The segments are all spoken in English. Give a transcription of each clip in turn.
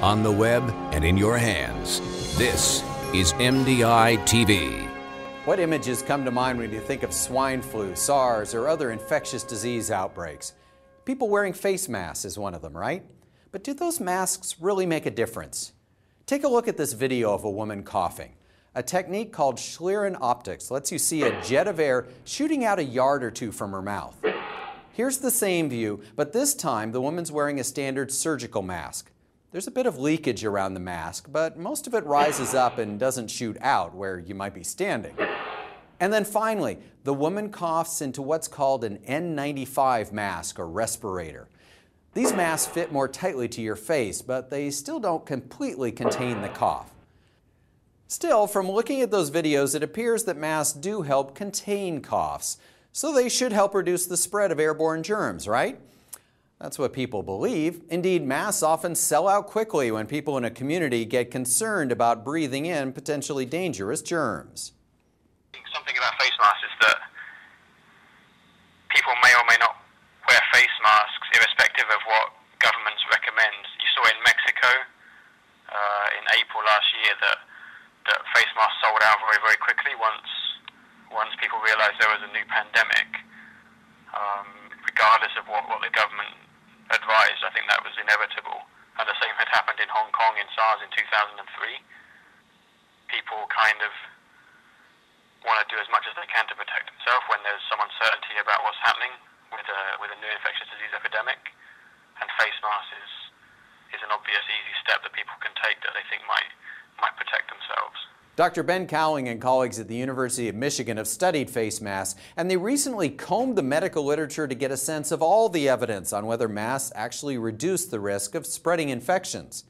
on the web, and in your hands. This is MDI TV. What images come to mind when you think of swine flu, SARS, or other infectious disease outbreaks? People wearing face masks is one of them, right? But do those masks really make a difference? Take a look at this video of a woman coughing. A technique called Schlieren optics lets you see a jet of air shooting out a yard or two from her mouth. Here's the same view, but this time the woman's wearing a standard surgical mask. There's a bit of leakage around the mask, but most of it rises up and doesn't shoot out where you might be standing. And then finally, the woman coughs into what's called an N95 mask or respirator. These masks fit more tightly to your face, but they still don't completely contain the cough. Still, from looking at those videos, it appears that masks do help contain coughs, so they should help reduce the spread of airborne germs, right? That's what people believe. Indeed, masks often sell out quickly when people in a community get concerned about breathing in potentially dangerous germs. Something about face masks is that people may or may not wear face masks irrespective of what governments recommend. You saw in Mexico in April last year that face masks sold out very, very quickly once people realized there was a new pandemic. Regardless of what the government advised, I think that was inevitable. And the same had happened in Hong Kong in SARS in 2003. People kind of want to do as much as they can to protect themselves when there's some uncertainty about what's happening with a new infectious disease epidemic. And face masks is an obvious, easy step that people can take that they think might protect themselves. Dr. Ben Cowling and colleagues at the University of Michigan have studied face masks, and they recently combed the medical literature to get a sense of all the evidence on whether masks actually reduce the risk of spreading infections.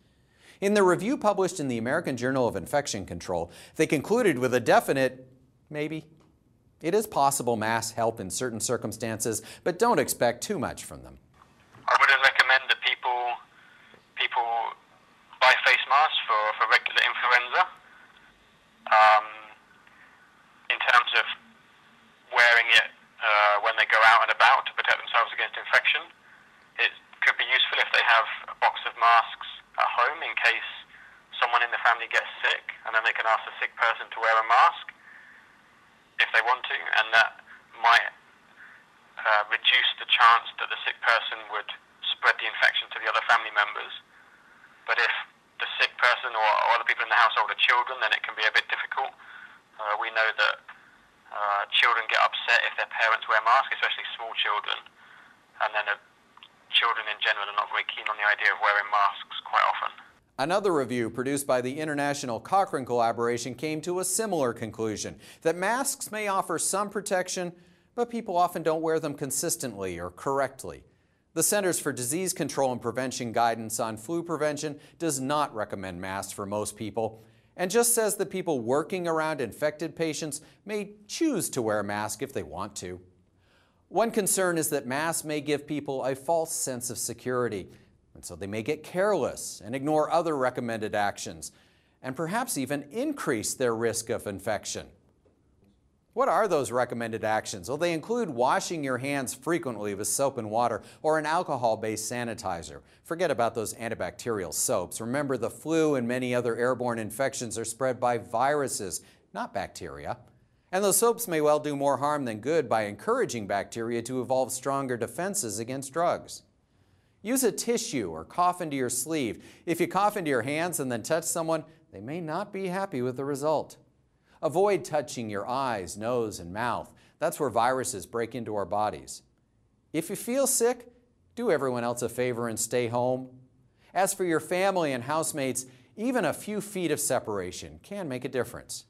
In the review published in the American Journal of Infection Control, they concluded with a definite maybe. It is possible masks help in certain circumstances, but don't expect too much from them. I wouldn't recommend that people buy face masks for regular influenza. In terms of wearing it when they go out and about to protect themselves against infection, it could be useful if they have a box of masks at home in case someone in the family gets sick, and then they can ask the sick person to wear a mask if they want to, and that might reduce the chance that the sick person would spread the infection to the other family members. But if the sick person or other people in the household are children, then it can be a bit difficult. We know that children get upset if their parents wear masks, especially small children, and then children in general are not very keen on the idea of wearing masks quite often. Another review produced by the International Cochrane Collaboration came to a similar conclusion, that masks may offer some protection, but people often don't wear them consistently or correctly. The Centers for Disease Control and Prevention guidance on flu prevention does not recommend masks for most people, and just says that people working around infected patients may choose to wear a mask if they want to. One concern is that masks may give people a false sense of security, and so they may get careless and ignore other recommended actions, and perhaps even increase their risk of infection. What are those recommended actions? Well, they include washing your hands frequently with soap and water or an alcohol-based sanitizer. Forget about those antibacterial soaps. Remember, the flu and many other airborne infections are spread by viruses, not bacteria. And those soaps may well do more harm than good by encouraging bacteria to evolve stronger defenses against drugs. Use a tissue or cough into your sleeve. If you cough into your hands and then touch someone, they may not be happy with the result. Avoid touching your eyes, nose, and mouth. That's where viruses break into our bodies. If you feel sick, do everyone else a favor and stay home. As for your family and housemates, even a few feet of separation can make a difference.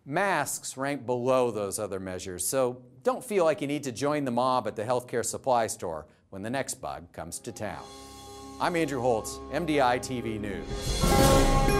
Masks rank below those other measures, so don't feel like you need to join the mob at the healthcare supply store when the next bug comes to town. I'm Andrew Holtz, MDI TV News.